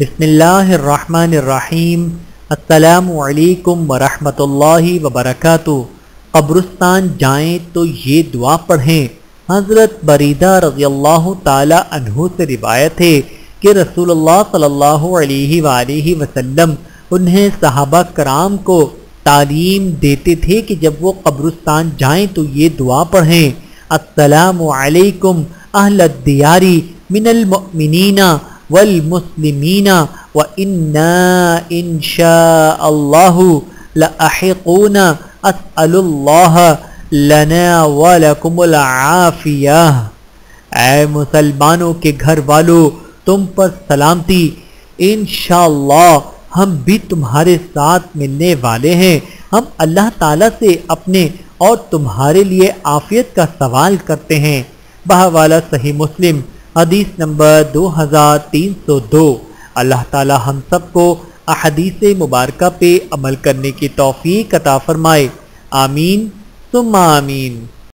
بسم اللہ الرحمن الرحیم۔ السلام علیکم ورحمۃ اللہ وبرکاتہ۔ قبرستان جائیں تو یہ دعا پڑھیں۔ حضرت بریدہ رضی اللہ تعالی عنہ سے روایت ہے کہ رسول اللہ صلی اللہ علیہ وآلہ وسلم انہیں صحابہ کرام کو تعلیم دیتے تھے کہ جب وہ قبرستان جائیں تو یہ دعا پڑھیں: السلام علیکم اہل الدیار من المؤمنین والمسلمین وإنا إن شاء الله لأحقون أسأل الله لنا ولكم العافیہ۔ اے مسلمانوں کے گھر والو، تم پر سلامتی، انشاءاللہ ہم بھی تمہارے ساتھ ملنے والے ہیں۔ ہم اللہ تعالیٰ سے اپنے اور تمہارے لیے عافیت کا سوال کرتے ہیں۔ بحوالہ صحیح مسلم حدیث نمبر 2302۔ اللہ تعالی ہم سب کو احادیث مبارکہ پہ عمل کرنے کی توفیق عطا فرمائے، آمین ثم آمین۔